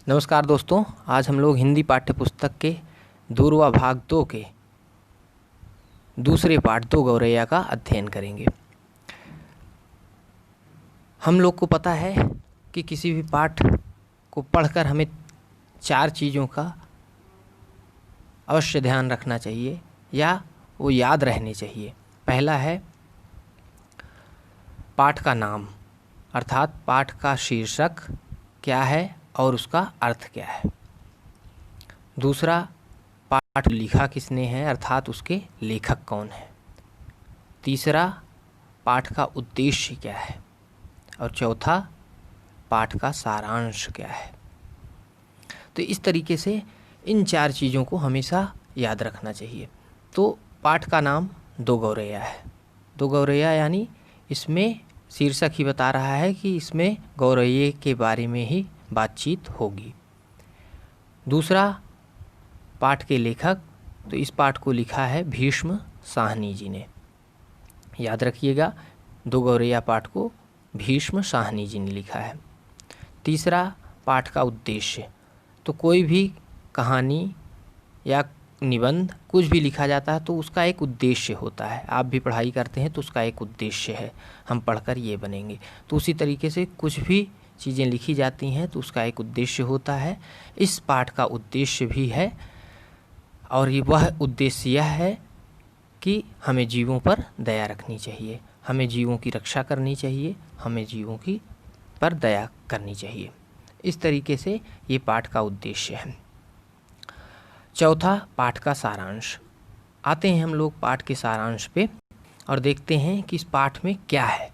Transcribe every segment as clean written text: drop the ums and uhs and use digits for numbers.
नमस्कार दोस्तों, आज हम लोग हिंदी पाठ्य पुस्तक के दूरवा भाग 2 के दूसरे पाठ दो गौरैया का अध्ययन करेंगे। हम लोग को पता है कि किसी भी पाठ को पढ़कर हमें 4 चीज़ों का अवश्य ध्यान रखना चाहिए या वो याद रहने चाहिए। पहला है पाठ का नाम, अर्थात पाठ का शीर्षक क्या है और उसका अर्थ क्या है। दूसरा, पाठ लिखा किसने है, अर्थात उसके लेखक कौन है। तीसरा, पाठ का उद्देश्य क्या है। और चौथा, पाठ का सारांश क्या है। तो इस तरीके से इन 4 चीज़ों को हमेशा याद रखना चाहिए। तो पाठ का नाम दो गौरैया है। दो गौरैया यानी इसमें शीर्षक ही बता रहा है कि इसमें गौरैये के बारे में ही बातचीत होगी। दूसरा, पाठ के लेखक, तो इस पाठ को लिखा है भीष्म साहनी जी ने। याद रखिएगा, दो गौरैया पाठ को भीष्म साहनी जी ने लिखा है। तीसरा, पाठ का उद्देश्य, तो कोई भी कहानी या निबंध कुछ भी लिखा जाता है तो उसका एक उद्देश्य होता है। आप भी पढ़ाई करते हैं तो उसका एक उद्देश्य है, हम पढ़कर ये बनेंगे। तो उसी तरीके से कुछ भी चीज़ें लिखी जाती हैं तो उसका एक उद्देश्य होता है। इस पाठ का उद्देश्य भी है, और ये वह उद्देश्य यह है कि हमें जीवों पर दया रखनी चाहिए, हमें जीवों की रक्षा करनी चाहिए, हमें जीवों की पर दया करनी चाहिए। इस तरीके से ये पाठ का उद्देश्य है। चौथा, पाठ का सारांश। आते हैं हम लोग पाठ के सारांश पे और देखते हैं कि इस पाठ में क्या है।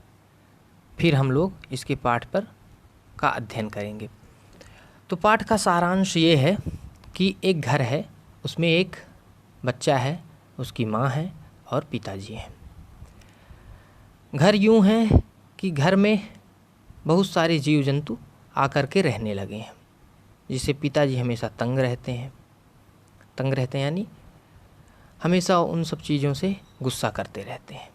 फिर हम लोग इसके पाठ पर का अध्ययन करेंगे। तो पाठ का सारांश ये है कि एक घर है, उसमें एक बच्चा है, उसकी माँ है और पिताजी हैं। घर यूँ है कि घर में बहुत सारे जीव जंतु आकर के रहने लगे हैं, जिससे पिताजी हमेशा तंग रहते हैं यानी हमेशा उन सब चीज़ों से गुस्सा करते रहते हैं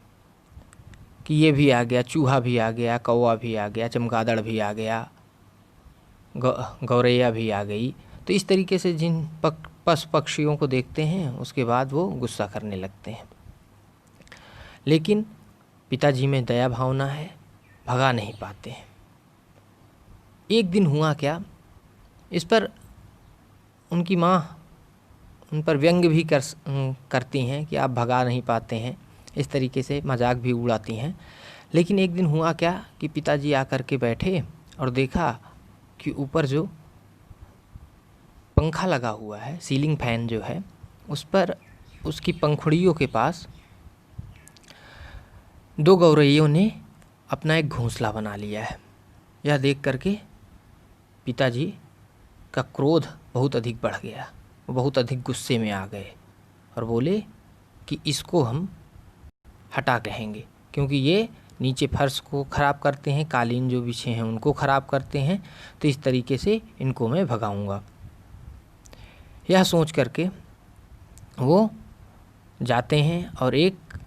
कि ये भी आ गया, चूहा भी आ गया, कौवा भी आ गया, चमगादड़ भी आ गया, गौरैया भी आ गई। तो इस तरीके से जिन पशु पक्षियों को देखते हैं उसके बाद वो गुस्सा करने लगते हैं। लेकिन पिताजी में दया भावना है, भगा नहीं पाते हैं। एक दिन हुआ क्या, इस पर उनकी माँ उन पर व्यंग्य भी करती हैं कि आप भगा नहीं पाते हैं, इस तरीके से मजाक भी उड़ाती हैं। लेकिन एक दिन हुआ क्या कि पिताजी आकर के बैठे और देखा कि ऊपर जो पंखा लगा हुआ है, सीलिंग फैन जो है, उस पर उसकी पंखुड़ियों के पास दो गौरैयों ने अपना एक घोंसला बना लिया है। यह देख करके पिताजी का क्रोध बहुत अधिक बढ़ गया, वो बहुत अधिक गुस्से में आ गए और बोले कि इसको हम हटा कहेंगे, क्योंकि ये नीचे फर्श को ख़राब करते हैं, कालीन जो बिछे हैं उनको ख़राब करते हैं, तो इस तरीके से इनको मैं भगाऊंगा। यह सोच करके वो जाते हैं और एक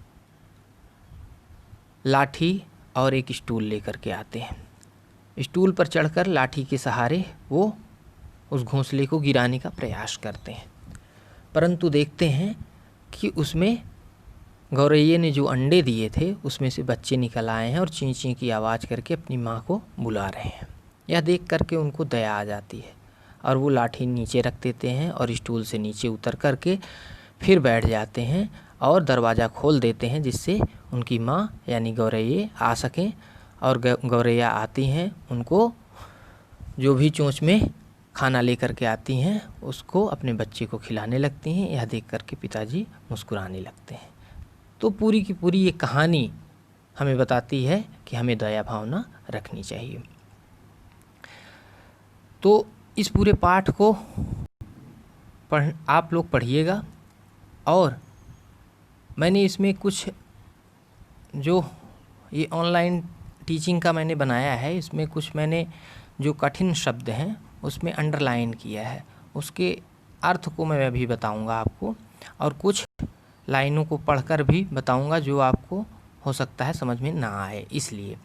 लाठी और एक स्टूल लेकर के आते हैं। स्टूल पर चढ़कर लाठी के सहारे वो उस घोंसले को गिराने का प्रयास करते हैं, परंतु देखते हैं कि उसमें गौरैये ने जो अंडे दिए थे उसमें से बच्चे निकल आए हैं और चीं चीं की आवाज़ करके अपनी माँ को बुला रहे हैं। यह देख करके उनको दया आ जाती है और वो लाठी नीचे रख देते हैं और स्टूल से नीचे उतर करके फिर बैठ जाते हैं और दरवाज़ा खोल देते हैं, जिससे उनकी माँ यानी गौरैये आ सकें। और गौरैया आती हैं, उनको जो भी चोंच में खाना लेकर के आती हैं उसको अपने बच्चे को खिलाने लगती हैं। यह देख करके पिताजी मुस्कुराने लगते हैं। तो पूरी की पूरी ये कहानी हमें बताती है कि हमें दया भावना रखनी चाहिए। तो इस पूरे पाठ को आप लोग पढ़िएगा। और मैंने इसमें कुछ जो ये ऑनलाइन टीचिंग का मैंने बनाया है, इसमें कुछ मैंने जो कठिन शब्द हैं उसमें अंडरलाइन किया है, उसके अर्थ को मैं अभी बताऊंगा आपको, और कुछ लाइनों को पढ़कर भी बताऊंगा जो आपको हो सकता है समझ में ना आए। इसलिए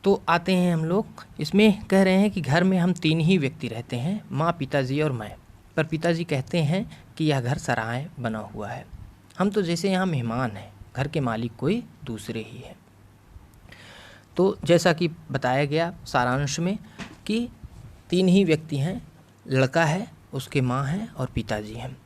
तो आते हैं हम लोग, इसमें कह रहे हैं कि घर में हम 3 ही व्यक्ति रहते हैं, माँ, पिताजी और मैं। पर पिताजी कहते हैं कि यह घर सराय बना हुआ है, हम तो जैसे यहाँ मेहमान हैं, घर के मालिक कोई दूसरे ही है। तो जैसा कि बताया गया सारांश में कि 3 ही व्यक्ति हैं, लड़का है, उसके माँ हैं और पिताजी हैं।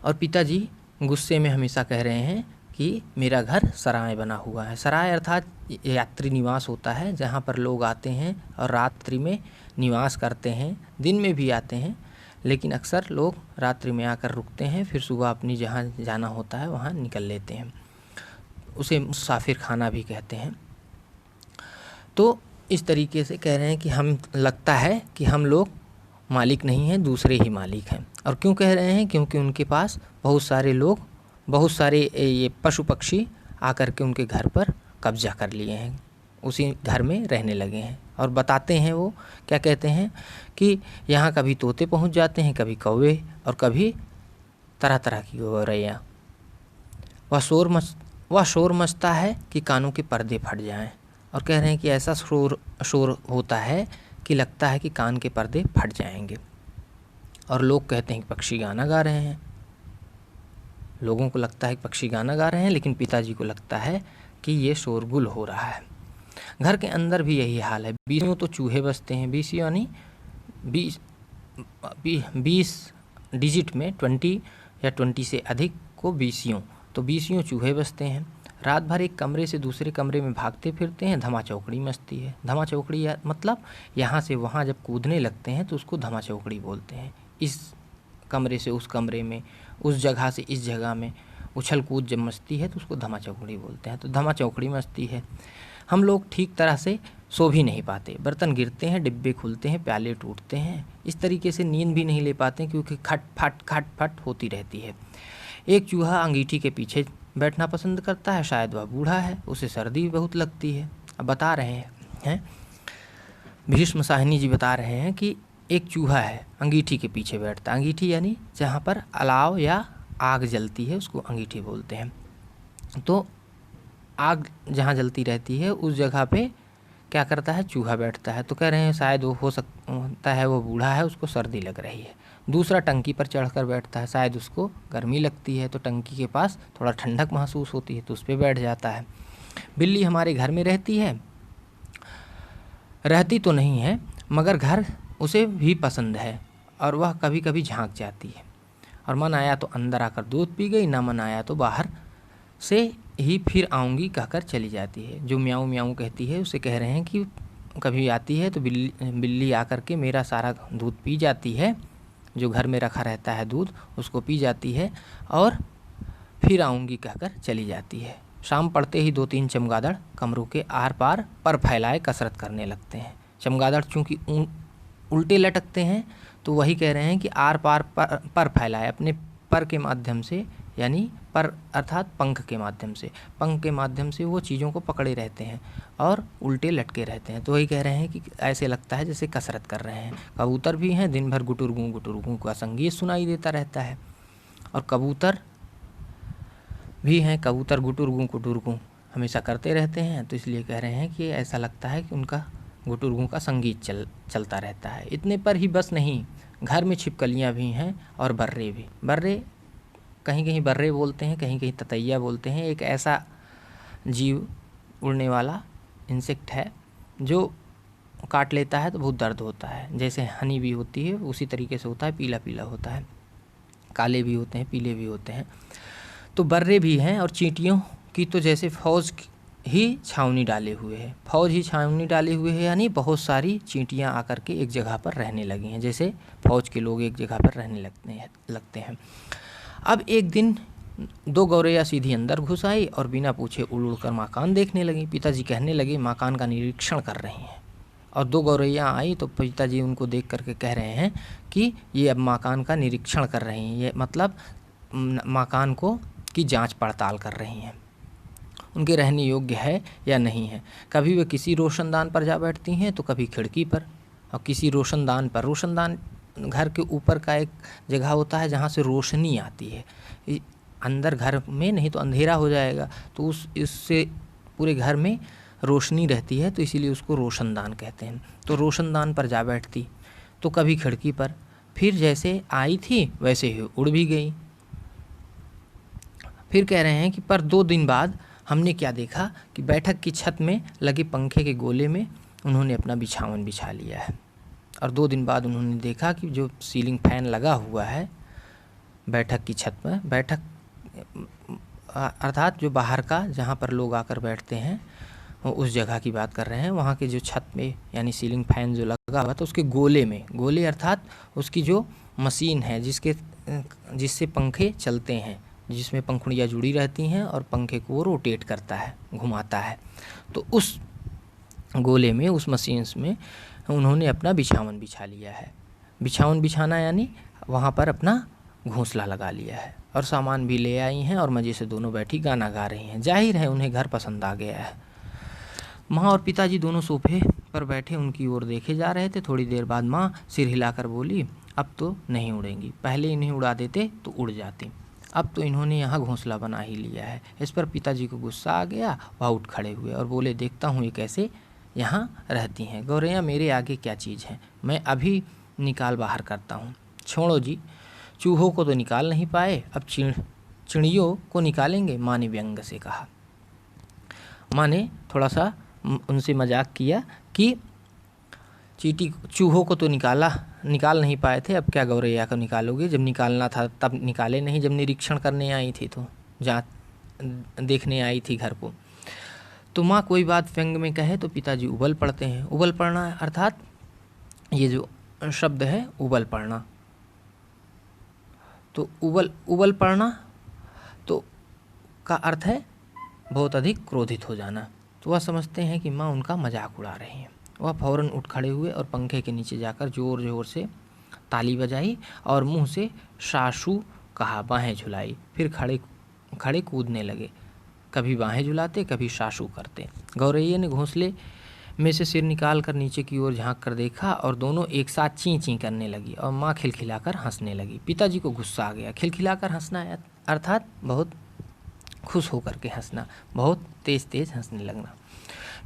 और पिताजी गुस्से में हमेशा कह रहे हैं कि मेरा घर सराय बना हुआ है। सराय अर्थात यात्री निवास होता है, जहाँ पर लोग आते हैं और रात्रि में निवास करते हैं, दिन में भी आते हैं, लेकिन अक्सर लोग रात्रि में आकर रुकते हैं, फिर सुबह अपनी जहाँ जाना होता है वहाँ निकल लेते हैं। उसे मुसाफिर खाना भी कहते हैं। तो इस तरीके से कह रहे हैं कि हम, लगता है कि हम लोग मालिक नहीं हैं, दूसरे ही मालिक हैं। और क्यों कह रहे हैं? क्योंकि उनके पास बहुत सारे लोग, बहुत सारे ये पशु पक्षी आकर के उनके घर पर कब्जा कर लिए हैं, उसी घर में रहने लगे हैं। और बताते हैं वो, क्या कहते हैं कि यहाँ कभी तोते पहुँच जाते हैं, कभी कौवे, और कभी तरह तरह की गौरैया। वह शोर मचता है कि कानों के पर्दे फट जाएं। और कह रहे हैं कि ऐसा शोर होता है कि लगता है कि कान के पर्दे फट जाएंगे। और लोग कहते हैं कि पक्षी गाना गा रहे हैं। लोगों को लगता है कि पक्षी गाना गा रहे हैं, लेकिन पिताजी को लगता है कि ये शोरगुल हो रहा है। घर के अंदर भी यही हाल है। 20 तो चूहे बसते हैं, 20 यानी 20 डिजिट में 20 या 20 से अधिक को 20, तो 20 चूहे बसते हैं। रात भर एक कमरे से दूसरे कमरे में भागते फिरते हैं, धमा चौकड़ी मचती है। धमा चौकड़ी मतलब यहाँ से वहाँ जब कूदने लगते हैं तो उसको धमा चौकड़ी बोलते हैं। इस कमरे से उस कमरे में, उस जगह से इस जगह में उछल कूद जब मचती है तो उसको धमा चौकड़ी बोलते हैं। तो धमा चौकड़ी मचती है। हम लोग ठीक तरह से सो भी नहीं पाते, बर्तन गिरते हैं, डिब्बे खुलते हैं, प्याले टूटते हैं। इस तरीके से नींद भी नहीं ले पाते क्योंकि खट फट होती रहती है। एक चूहा अंगीठी के पीछे बैठना पसंद करता है, शायद वह बूढ़ा है, उसे सर्दी बहुत लगती है। अब बता रहे हैं भीष्म साहनी जी बता रहे हैं कि एक चूहा है, अंगीठी के पीछे बैठता है। अंगीठी यानी जहाँ पर अलाव या आग जलती है उसको अंगीठी बोलते हैं। तो आग जहाँ जलती रहती है उस जगह पे क्या करता है? चूहा बैठता है। तो कह रहे हैं शायद वो हो सकता है वो बूढ़ा है, उसको सर्दी लग रही है। दूसरा टंकी पर चढ़कर बैठता है, शायद उसको गर्मी लगती है, तो टंकी के पास थोड़ा ठंडक महसूस होती है तो उस पर बैठ जाता है। बिल्ली हमारे घर में रहती तो नहीं है, मगर घर उसे भी पसंद है और वह कभी कभी झांक जाती है। और मन आया तो अंदर आकर दूध पी गई, ना मन आया तो बाहर से ही फिर आऊँगी कहकर चली जाती है। जो म्याऊं म्याऊं कहती है उसे कह रहे हैं कि कभी आती है तो बिल्ली आकर के मेरा सारा दूध पी जाती है, जो घर में रखा रहता है दूध उसको पी जाती है और फिर आऊँगी कहकर चली जाती है। शाम पड़ते ही 2-3 चमगादड़ कमरों के आर पार पर फैलाए कसरत करने लगते हैं। चमगादड़ चूँकि उल्टे लटकते हैं तो वही कह रहे हैं कि आर पार पर फैलाए, अपने पर के माध्यम से, यानी पर अर्थात पंख के माध्यम से, पंख के माध्यम से वो चीज़ों को पकड़े रहते हैं और उल्टे लटके रहते हैं। तो वही कह रहे हैं कि ऐसे लगता है जैसे कसरत कर रहे हैं। कबूतर भी हैं, दिन भर गुटुरगू का संगीत सुनाई देता रहता है। और कबूतर भी हैं, कबूतर गुटुरगू हमेशा करते रहते हैं, तो इसलिए कह रहे हैं कि ऐसा लगता है कि उनका गुटुरगू का संगीत चलता रहता है। इतने पर ही बस नहीं, घर में छिपकलियाँ भी हैं और बर्रे भी। बर्रे कहीं कहीं बर्रे बोलते हैं, कहीं कहीं ततैया बोलते हैं। एक ऐसा जीव, उड़ने वाला इंसेक्ट है जो काट लेता है तो बहुत दर्द होता है। जैसे हनी भी होती है उसी तरीके से होता है, पीला पीला होता है, काले भी होते हैं, पीले भी होते हैं। तो बर्रे भी हैं। और चींटियों की तो जैसे फौज ही छावनी डाले हुए है, फौज ही छावनी डाले हुए है, यानी बहुत सारी चींटियाँ आकर के एक जगह पर रहने लगी हैं, जैसे फौज के लोग एक जगह पर रहने लगते हैं। अब एक दिन 2 गौरैया सीधी अंदर घुस आई और बिना पूछे उड़ उड़ कर मकान देखने लगी। पिताजी कहने लगे मकान का निरीक्षण कर रही हैं। और 2 गौरैया आई तो पिताजी उनको देख करके कह रहे हैं कि ये अब मकान का निरीक्षण कर रही हैं, ये मतलब मकान को की जांच पड़ताल कर रही हैं, उनके रहने योग्य है या नहीं है। कभी वे किसी रोशनदान पर जा बैठती हैं तो कभी खिड़की पर, और किसी रोशनदान पर। रोशनदान घर के ऊपर का एक जगह होता है जहाँ से रोशनी आती है, अंदर घर में नहीं तो अंधेरा हो जाएगा, तो इससे पूरे घर में रोशनी रहती है तो इसीलिए उसको रोशनदान कहते हैं। तो रोशनदान पर जा बैठती, तो कभी खिड़की पर, फिर जैसे आई थी वैसे ही उड़ भी गई। फिर कह रहे हैं कि पर 2 दिन बाद हमने क्या देखा कि बैठक की छत में लगे पंखे के गोले में उन्होंने अपना बिछावन बिछा लिया है। और 2 दिन बाद उन्होंने देखा कि जो सीलिंग फैन लगा हुआ है बैठक की छत पर, बैठक अर्थात जो बाहर का जहाँ पर लोग आकर बैठते हैं उस जगह की बात कर रहे हैं, वहाँ के जो छत में यानी सीलिंग फैन जो लगा हुआ था उसके गोले में, गोले अर्थात उसकी जो मशीन है जिससे पंखे चलते हैं, जिसमें पंखुड़ियाँ जुड़ी रहती हैं और पंखे को वो रोटेट करता है, घुमाता है, तो उस गोले में, उस मशीन में उन्होंने अपना बिछावन बिछा लिया है। बिछावन बिछाना यानी वहाँ पर अपना घोंसला लगा लिया है और सामान भी ले आई हैं और मज़े से दोनों बैठी गाना गा रही हैं। जाहिर है उन्हें घर पसंद आ गया है। माँ और पिताजी दोनों सोफे पर बैठे उनकी ओर देखे जा रहे थे। थोड़ी देर बाद माँ सिर हिलाकर बोली, अब तो नहीं उड़ेंगी, पहले इन्हें उड़ा देते तो उड़ जाती, अब तो इन्होंने यहाँ घोंसला बना ही लिया है। इस पर पिताजी को गुस्सा आ गया, वह उठ खड़े हुए और बोले, देखता हूँ ये कैसे यहाँ रहती हैं। गौरैया मेरे आगे क्या चीज़ है, मैं अभी निकाल बाहर करता हूँ। छोड़ो जी, चूहों को तो निकाल नहीं पाए, अब चिड़ियों को निकालेंगे, माँ ने व्यंग से कहा। माँ ने थोड़ा सा उनसे मजाक किया कि चूहों को तो निकाल नहीं पाए थे, अब क्या गौरैया को निकालोगे, जब निकालना था तब निकाले नहीं, जब निरीक्षण करने आई थी तो देखने आई थी घर को। तो माँ कोई बात व्यंग में कहे तो पिताजी उबल पड़ते हैं। उबल पड़ना अर्थात ये जो शब्द है उबल पड़ना, तो उबल पड़ना तो का अर्थ है बहुत अधिक क्रोधित हो जाना। तो वह समझते हैं कि माँ उनका मजाक उड़ा रही हैं। वह फौरन उठ खड़े हुए और पंखे के नीचे जाकर ज़ोर ज़ोर से ताली बजाई और मुंह से शाशु कहा, बाहें झुलाई, फिर खड़े कूदने लगे, कभी बाहें झुलाते कभी शाशु करते। गौरैया ने घोंसले में से सिर निकाल कर नीचे की ओर झांक कर देखा और दोनों एक साथ ची ची करने लगी और माँ खिलखिलाकर हंसने लगी। पिताजी को गुस्सा आ गया। खिलखिलाकर हंसना अर्थात बहुत खुश होकर के हंसना, बहुत तेज़ तेज़ हंसने लगना।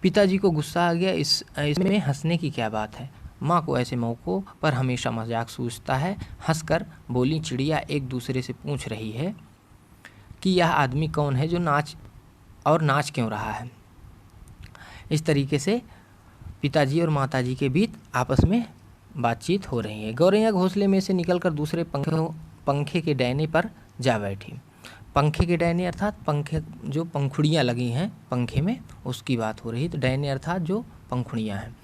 पिताजी को गुस्सा आ गया, इसमें हंसने की क्या बात है, माँ को ऐसे मौक़ों पर हमेशा मजाक सूझता है। हंसकर बोली, चिड़िया एक दूसरे से पूछ रही है कि यह आदमी कौन है जो नाच क्यों रहा है। इस तरीके से पिताजी और माताजी के बीच आपस में बातचीत हो रही है। गौरैया घोंसले में से निकलकर दूसरे पंखे के डैने पर जा बैठी। पंखे के डैने अर्थात पंखे जो पंखुड़ियाँ लगी हैं पंखे में, उसकी बात हो रही। तो डैने अर्थात जो पंखुड़ियाँ हैं,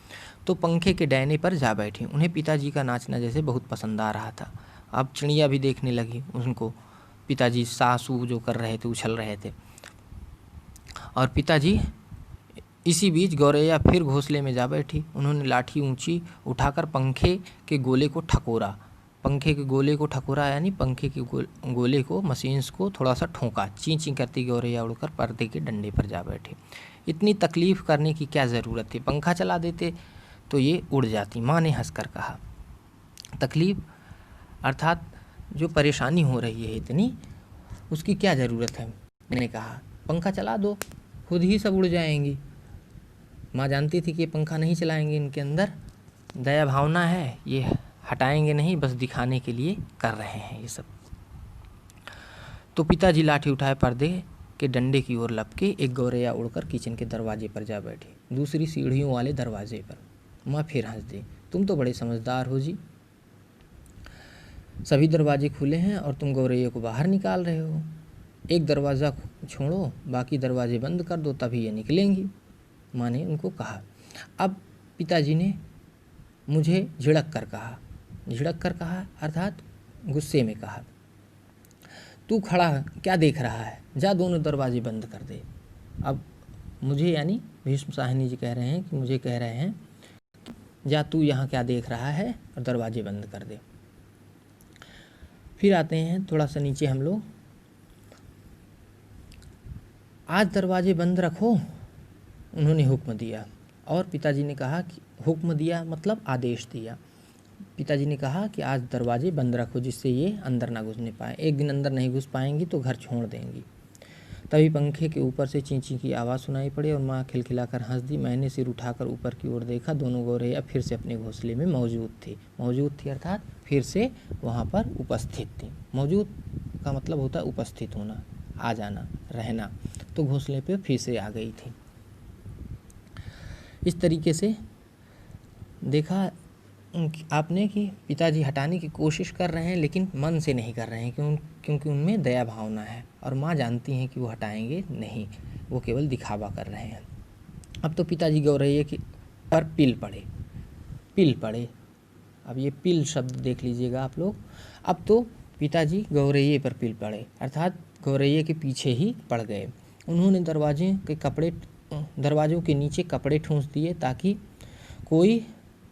तो पंखे के डैने पर जा बैठी। उन्हें पिताजी का नाचना जैसे बहुत पसंद आ रहा था। अब चिड़िया भी देखने लगी उनको, पिताजी सासू जो कर रहे थे, उछल रहे थे। और पिताजी इसी बीच गौरैया फिर घोंसले में जा बैठी। उन्होंने लाठी ऊंची उठाकर पंखे के गोले को ठकोरा। पंखे के गोले को ठकोरा यानी पंखे के गोले को, मशीन्स को थोड़ा सा ठोंका। ची ची करती गौरैया उड़कर पर्दे के डंडे पर जा बैठी। इतनी तकलीफ़ करने की क्या ज़रूरत थी, पंखा चला देते तो ये उड़ जाती, माँ ने हंसकर कहा। तकलीफ़ अर्थात जो परेशानी हो रही है इतनी, उसकी क्या ज़रूरत है। मैंने कहा पंखा चला दो, खुद ही सब उड़ जाएंगी। माँ जानती थी कि ये पंखा नहीं चलाएंगे, इनके अंदर दया भावना है, ये हटाएंगे नहीं, बस दिखाने के लिए कर रहे हैं ये सब। तो पिताजी लाठी उठाए पर्दे के डंडे की ओर लपके। एक गौरैया उड़कर किचन के दरवाजे पर जा बैठी, दूसरी सीढ़ियों वाले दरवाजे पर। माँ फिर हंस दी, तुम तो बड़े समझदार हो जी, सभी दरवाजे खुले हैं और तुम गौरैया को बाहर निकाल रहे हो। एक दरवाज़ा छोड़ो, बाकी दरवाजे बंद कर दो, तभी ये निकलेंगी, माँ ने उनको कहा। अब पिताजी ने मुझे झिड़क कर कहा अर्थात गुस्से में कहा, तू खड़ा क्या देख रहा है, जा दोनों दरवाजे बंद कर दे। अब मुझे यानी भीष्म साहनी जी कह रहे हैं कि मुझे कह रहे हैं, जा तू यहाँ क्या देख रहा है और दरवाजे बंद कर दे। फिर आते हैं थोड़ा सा नीचे हम लोग, आज दरवाजे बंद रखो, उन्होंने हुक्म दिया। और पिताजी ने कहा कि हुक्म दिया मतलब आदेश दिया। पिताजी ने कहा कि आज दरवाजे बंद रखो जिससे ये अंदर ना घुसने पाए, एक दिन अंदर नहीं घुस पाएंगी तो घर छोड़ देंगी। तभी पंखे के ऊपर से चींची की आवाज़ सुनाई पड़ी और माँ खिलखिलाकर हंस दी। मैंने सिर उठाकर ऊपर की ओर देखा, दोनों गौरैया फिर से अपने घोंसले में मौजूद थी अर्थात फिर से वहाँ पर उपस्थित थी। मौजूद का मतलब होता है उपस्थित होना, आ जाना, रहना। तो घोंसले पे फिर से आ गई थी। इस तरीके से देखा आपने कि पिताजी हटाने की कोशिश कर रहे हैं लेकिन मन से नहीं कर रहे हैं, क्योंकि उनमें दया भावना है और माँ जानती हैं कि वो हटाएंगे नहीं, वो केवल दिखावा कर रहे हैं। अब तो पिताजी गौरैया के पर पिल पड़े। अब ये पिल शब्द देख लीजिएगा आप लोग। अब तो पिताजी गौरैया पर पिल पड़े अर्थात गौरैया के पीछे ही पड़ गए। उन्होंने दरवाज़ों के नीचे कपड़े ठूंस दिए ताकि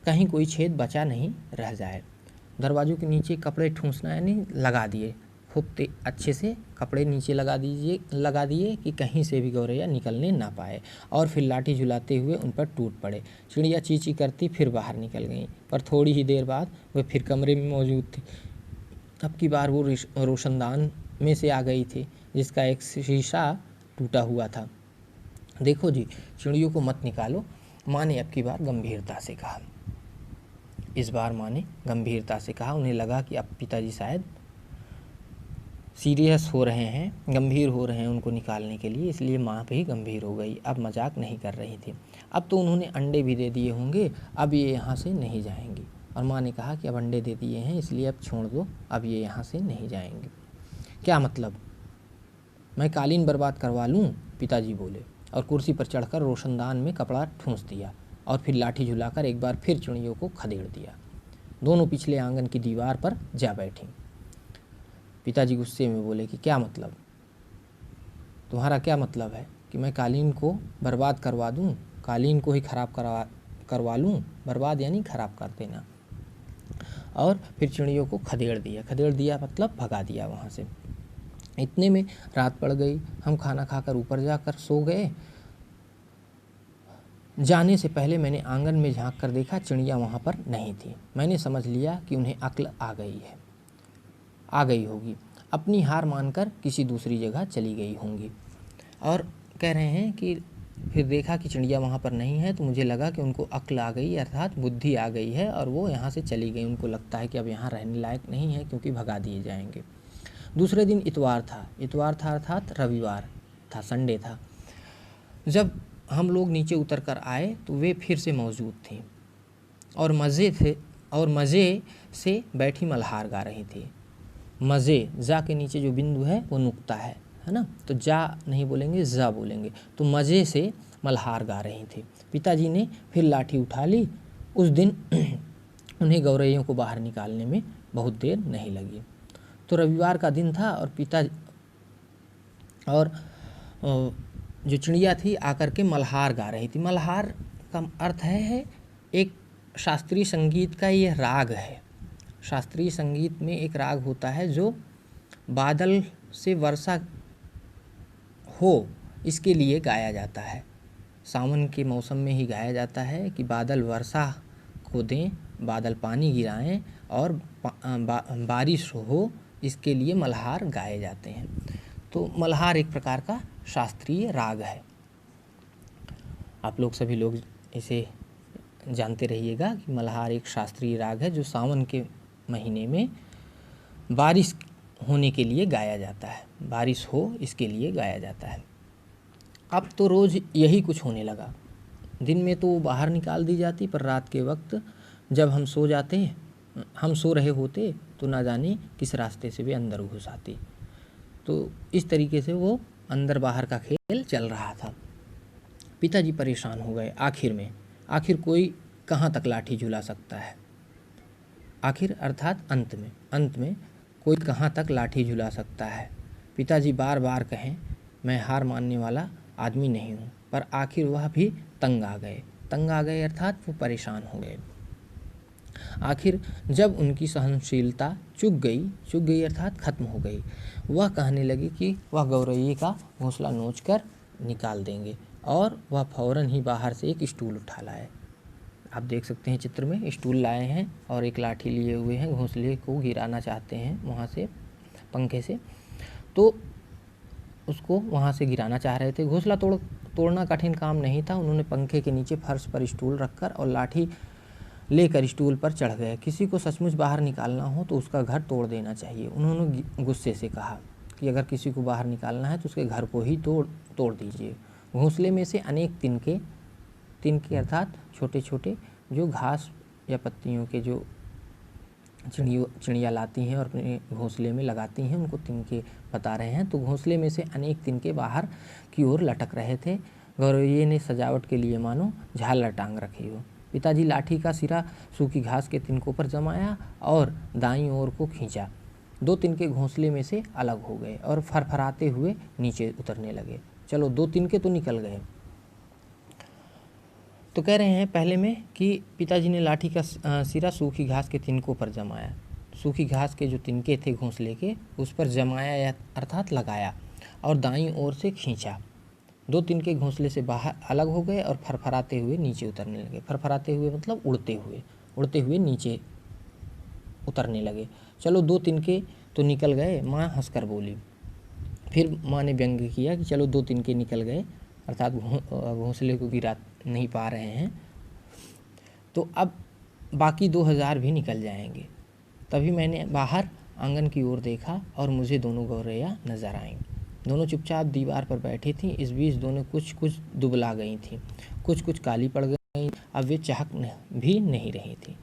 कहीं कोई छेद बचा नहीं रह जाए। दरवाज़ों के नीचे कपड़े ठूंसना यानी लगा दिए, खूब अच्छे से कपड़े नीचे लगा दिए कि कहीं से भी गौरैया निकलने ना पाए। और फिर लाठी झुलाते हुए उन पर टूट पड़े। चिड़िया चींची करती फिर बाहर निकल गईं, पर थोड़ी ही देर बाद वह फिर कमरे में मौजूद थी। अब की बार वो रोशनदान में से आ गई थी जिसका एक शीशा टूटा हुआ था। देखो जी, चिड़ियों को मत निकालो, माँ ने अब की बार गंभीरता से कहा। इस बार माँ ने गंभीरता से कहा। उन्हें लगा कि अब पिताजी शायद सीरियस हो रहे हैं, गंभीर हो रहे हैं उनको निकालने के लिए, इसलिए माँ भी गंभीर हो गई, अब मजाक नहीं कर रही थी। अब तो उन्होंने अंडे भी दे दिए होंगे, अब ये यहाँ से नहीं जाएंगी। और माँ ने कहा कि अब अंडे दे दिए हैं इसलिए अब छोड़ दो, अब ये यहाँ से नहीं जाएंगे। क्या मतलब, मैं कालीन बर्बाद करवा लूँ? पिताजी बोले और कुर्सी पर चढ़कर रोशनदान में कपड़ा ठूंस दिया और फिर लाठी झुलाकर एक बार फिर चिड़ियों को खदेड़ दिया। दोनों पिछले आंगन की दीवार पर जा बैठीं। पिताजी गुस्से में बोले कि क्या मतलब, तुम्हारा क्या मतलब है कि मैं कालीन को बर्बाद करवा दूं, कालीन को ही खराब करवा लूं? बर्बाद यानी खराब कर देना। और फिर चिड़ियों को खदेड़ दिया मतलब भगा दिया वहाँ से। इतने में रात पड़ गई। हम खाना खाकर ऊपर जाकर सो गए। जाने से पहले मैंने आंगन में झांक कर देखा, चिड़िया वहाँ पर नहीं थी। मैंने समझ लिया कि उन्हें अक्ल आ गई होगी, अपनी हार मानकर किसी दूसरी जगह चली गई होंगी। और कह रहे हैं कि फिर देखा कि चिड़िया वहाँ पर नहीं है तो मुझे लगा कि उनको अक्ल आ गई अर्थात बुद्धि आ गई है और वो यहाँ से चली गई। उनको लगता है कि अब यहाँ रहने लायक नहीं है क्योंकि भगा दिए जाएंगे। दूसरे दिन इतवार था अर्थात रविवार था, संडे था। जब हम लोग नीचे उतर कर आए तो वे फिर से मौजूद थीं और मज़े से बैठी मल्हार गा रही थी। मज़े, जा के नीचे जो बिंदु है वो नुक्ता है ना, तो जा नहीं बोलेंगे, जा बोलेंगे। तो मज़े से मल्हार गा रही थी। पिताजी ने फिर लाठी उठा ली। उस दिन उन्हें गौरैयों को बाहर निकालने में बहुत देर नहीं लगी। तो रविवार का दिन था और जो चिड़िया थी आकर के मल्हार गा रही थी। मल्हार का अर्थ है एक शास्त्रीय संगीत का ये राग है। शास्त्रीय संगीत में एक राग होता है जो बादल से वर्षा हो इसके लिए गाया जाता है। सावन के मौसम में ही गाया जाता है कि बादल वर्षा को दें, बादल पानी गिराएं और बारिश हो, इसके लिए मल्हार गाए जाते हैं। तो मल्हार एक प्रकार का शास्त्रीय राग है। आप लोग सभी लोग इसे जानते रहिएगा कि मल्हार एक शास्त्रीय राग है जो सावन के महीने में बारिश होने के लिए गाया जाता है, बारिश हो इसके लिए गाया जाता है। अब तो रोज़ यही कुछ होने लगा। दिन में तो बाहर निकाल दी जाती, पर रात के वक्त जब हम सो रहे होते तो ना जाने किस रास्ते से वे अंदर घुस आती। तो इस तरीके से वो अंदर बाहर का खेल चल रहा था। पिताजी परेशान हो गए। आखिर कोई कहाँ तक लाठी झुला सकता है? आखिर अर्थात अंत में कोई कहाँ तक लाठी झुला सकता है? पिताजी बार बार कहें मैं हार मानने वाला आदमी नहीं हूँ, पर आखिर वह भी तंग आ गए अर्थात वो परेशान हो गए। आखिर जब उनकी सहनशीलता चुक गई अर्थात खत्म हो गई, वह कहने लगी कि वह गौरैया का घोंसला नोच कर निकाल देंगे और वह फौरन ही बाहर से एक स्टूल उठा लाए। आप देख सकते हैं चित्र में, स्टूल लाए हैं और एक लाठी लिए हुए हैं, घोंसले को गिराना चाहते हैं वहाँ से पंखे से। तो उसको वहाँ से गिराना चाह रहे थे। घोंसला तोड़ना कठिन काम नहीं था। उन्होंने पंखे के नीचे फर्श पर स्टूल रखकर और लाठी लेकर स्टूल पर चढ़ गए। किसी को सचमुच बाहर निकालना हो तो उसका घर तोड़ देना चाहिए। उन्होंने गुस्से से कहा कि अगर किसी को बाहर निकालना है तो उसके घर को ही तोड़ दीजिए। घोंसले में से अनेक तिनके अर्थात छोटे छोटे जो घास या पत्तियों के जो चिड़िया लाती हैं और अपने घोंसले में लगाती हैं, उनको तिनके बता रहे हैं। तो घोंसले में से अनेक तिनके बाहर की ओर लटक रहे थे। गौरैया ने सजावट के लिए मानो झालर टांग रखी हो। पिताजी लाठी का सिरा सूखी घास के तिनकों पर जमाया और दाईं ओर को खींचा। 2 तिनके घोंसले में से अलग हो गए और फरफराते हुए नीचे उतरने लगे। चलो 2 तिनके तो निकल गए। तो कह रहे हैं पहले में कि पिताजी ने लाठी का सिरा सूखी घास के तिनकों पर जमाया। सूखी घास के जो तिनके थे घोंसले के, उस पर जमाया या अर्थात लगाया और दाईं ओर से खींचा। 2 तिनके घोंसले से बाहर अलग हो गए और फरफराते हुए नीचे उतरने लगे। फरफराते हुए मतलब उड़ते हुए नीचे उतरने लगे। चलो 2 तिनके तो निकल गए, माँ हंसकर बोली। फिर माँ ने व्यंग्य किया कि चलो 2 तिनके निकल गए, अर्थात घोंसले को गिरा नहीं पा रहे हैं, तो अब बाकी 2000 भी निकल जाएंगे। तभी मैंने बाहर आंगन की ओर देखा और मुझे दोनों गौरैया नजर आईं। दोनों चुपचाप दीवार पर बैठी थीं। इस बीच दोनों कुछ दुबला गई थीं, कुछ काली पड़ गई। अब वे चहक भी नहीं रही थी।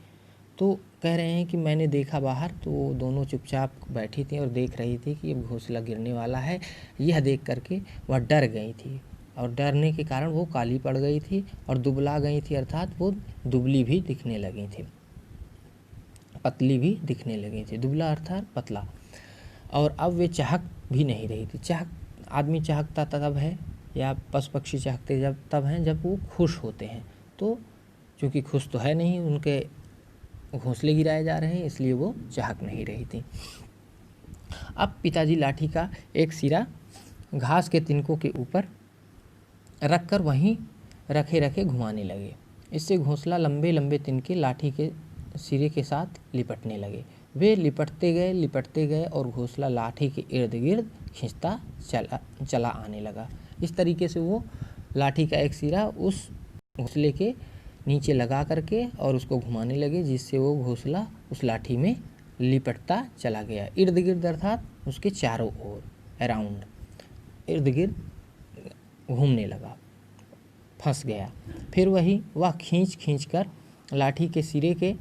तो कह रहे हैं कि मैंने देखा बाहर तो दोनों चुपचाप बैठी थी और देख रही थी कि अब घोंसला गिरने वाला है। यह देख करके वह डर गई थी और डरने के कारण वो काली पड़ गई थी और दुबला गई थी, अर्थात वो दुबली भी दिखने लगी थी, पतली भी दिखने लगी थी। दुबला अर्थात पतला। और अब वे चहक भी नहीं रही थी। आदमी चहकता तब है या पशु पक्षी चहकते तब हैं जब वो खुश होते हैं। तो चूँकि खुश तो है नहीं, उनके घोंसले गिराए जा रहे हैं, इसलिए वो चहक नहीं रही थी। अब पिताजी लाठी का एक सिरा घास के तिनकों के ऊपर रखकर वहीं रखे घुमाने लगे। इससे घोंसला लंबे लंबे तिनके लाठी के सिरे के साथ लिपटने लगे। वे लिपटते गए और घोंसला लाठी के इर्द गिर्द खींचता चला आने लगा। इस तरीके से वो लाठी का एक सिरा उस घोंसले के नीचे लगा करके और उसको घुमाने लगे, जिससे वो घोंसला उस लाठी में लिपटता चला गया। इर्द गिर्द अर्थात उसके चारों ओर, अराउंड, इर्द गिर्द घूमने लगा, फंस गया। फिर वह खींच कर लाठी के सिरे के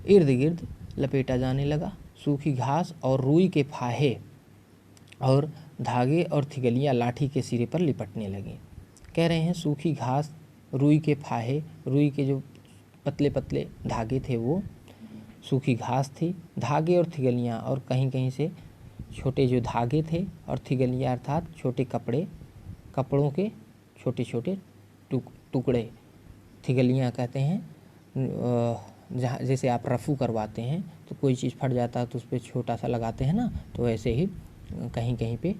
इर्द गिर्द लपेटा जाने लगा। सूखी घास और रुई के फाहे और धागे और थिगलियाँ लाठी के सिरे पर लिपटने लगे। कह रहे हैं सूखी घास, रुई के फाहे, रुई के जो पतले पतले धागे थे वो सूखी घास थी, धागे और थिगलियाँ, और कहीं कहीं से छोटे जो धागे थे और थिगलियाँ अर्थात छोटे कपड़ों के छोटे छोटे टुकड़े, थिगलियाँ कहते हैं जहाँ जैसे आप रफ़ू करवाते हैं तो कोई चीज़ फट जाता है तो उस पर छोटा सा लगाते हैं ना, तो वैसे ही कहीं कहीं पे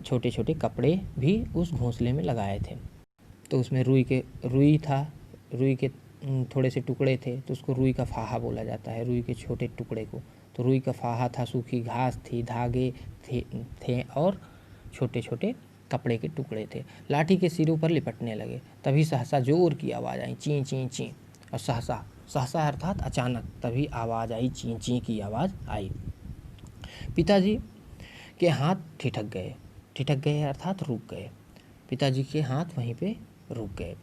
छोटे छोटे कपड़े भी उस घोंसले में लगाए थे। तो उसमें रुई के थोड़े से टुकड़े थे तो उसको रुई का फाहा बोला जाता है, रुई के छोटे टुकड़े को। तो रुई का फाहा था, सूखी घास थी, धागे थे और छोटे छोटे कपड़े के टुकड़े थे। लाठी के सिरों पर लिपटने लगे। तभी सहसा जोर की आवाज़ आई, ची ची ची। और सहसा अर्थात अचानक, तभी आवाज़ आई, ची ची की आवाज़ आई। पिताजी के हाथ ठिठक गए अर्थात रुक गए। पिताजी के हाथ वहीं पे रुक गए।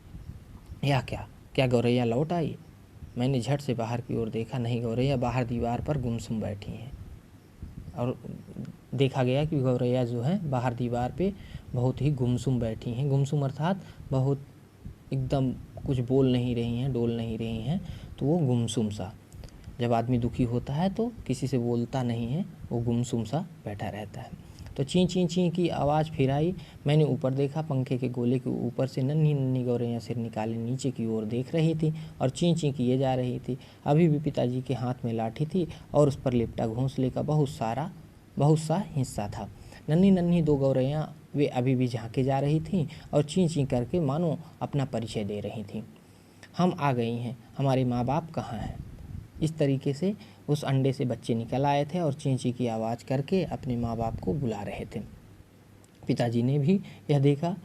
या क्या गौरैया लौट आई? मैंने झट से बाहर की ओर देखा, नहीं, गौरैया बाहर दीवार पर गुमसुम बैठी हैं। और देखा गया कि गौरैया जो है बाहर दीवार पे बहुत ही गुमसुम बैठी हैं। गुमसुम अर्थात बहुत एकदम कुछ बोल नहीं रही हैं, डोल नहीं रही हैं, तो वो गुमसुम सा। जब आदमी दुखी होता है तो किसी से बोलता नहीं है, वो गुमसुम सा बैठा रहता है। तो ची ची ची की आवाज़ फिर आई। मैंने ऊपर देखा, पंखे के गोले के ऊपर से नन्ही नन्ही गौरैया सिर निकाले नीचे की ओर देख रही थी और ची ची किए जा रही थी। अभी भी पिताजी के हाथ में लाठी थी और उस पर लिपटा घोंसले का बहुत सा हिस्सा था। नन्ही नन्ही 2 गौरैया वे अभी भी झांके जा रही थीं और ची ची करके मानो अपना परिचय दे रही थीं। हम आ गई हैं, हमारे माँ बाप कहाँ हैं? इस तरीके से उस अंडे से बच्चे निकल आए थे और ची ची की आवाज़ करके अपने माँ बाप को बुला रहे थे। पिताजी ने भी यह देखा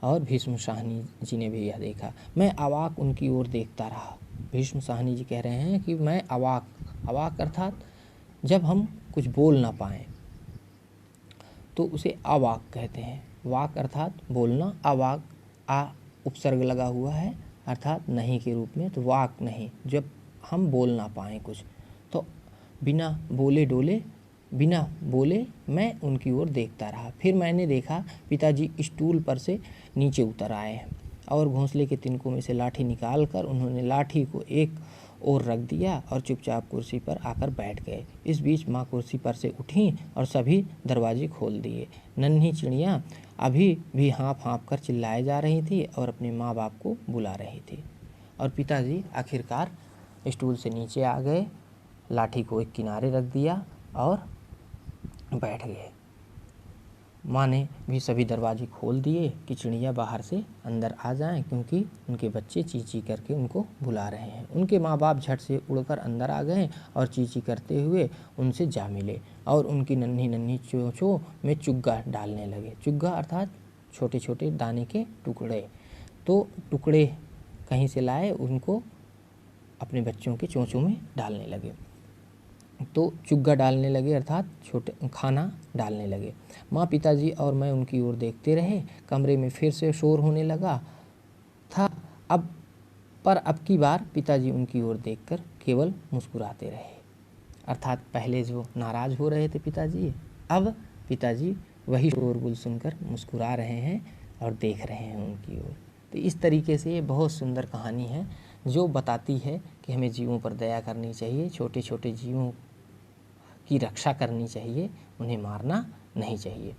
और भीष्म साहनी जी ने भी यह देखा। मैं अवाक उनकी ओर देखता रहा। भीष्म साहनी जी कह रहे हैं कि मैं अवाक, अवाक अर्थात जब हम कुछ बोल ना पाएँ तो उसे अवाक कहते हैं। वाक अर्थात बोलना, अवाक आ उपसर्ग लगा हुआ है अर्थात नहीं के रूप में, तो वाक नहीं, जब हम बोल ना पाएँ कुछ तो बिना बोले मैं उनकी ओर देखता रहा। फिर मैंने देखा पिताजी स्टूल पर से नीचे उतर आए हैं और घोंसले के तिनकों में से लाठी निकाल कर उन्होंने लाठी को एक ओर रख दिया और चुपचाप कुर्सी पर आकर बैठ गए। इस बीच माँ कुर्सी पर से उठीं और सभी दरवाजे खोल दिए। नन्ही चिड़ियाँ अभी भी हाँफ हाँफ कर चिल्लाए जा रही थी और अपने माँ बाप को बुला रही थी। और पिताजी आखिरकार स्टूल से नीचे आ गए, लाठी को एक किनारे रख दिया और बैठ गए। माँ ने भी सभी दरवाजे खोल दिए कि चिड़िया बाहर से अंदर आ जाएं, क्योंकि उनके बच्चे चींची करके उनको बुला रहे हैं। उनके माँ बाप झट से उड़कर अंदर आ गए और चींची करते हुए उनसे जा मिले और उनकी नन्ही नन्ही चोंचों में चुग्गा डालने लगे। चुग्गा अर्थात छोटे छोटे दाने के टुकड़े। तो टुकड़े कहीं से लाए, उनको अपने बच्चों के चोंचों में डालने लगे। तो चुग्गा डालने लगे अर्थात छोटे खाना डालने लगे। माँ, पिताजी और मैं उनकी ओर देखते रहे। कमरे में फिर से शोर होने लगा था। अब की बार पिताजी उनकी ओर देखकर केवल मुस्कुराते रहे। अर्थात पहले जो नाराज़ हो रहे थे पिताजी, अब पिताजी वही शोरगुल सुनकर मुस्कुरा रहे हैं और देख रहे हैं उनकी ओर। तो इस तरीके से ये बहुत सुंदर कहानी है जो बताती है कि हमें जीवों पर दया करनी चाहिए, छोटे छोटे जीवों की रक्षा करनी चाहिए, उन्हें मारना नहीं चाहिए।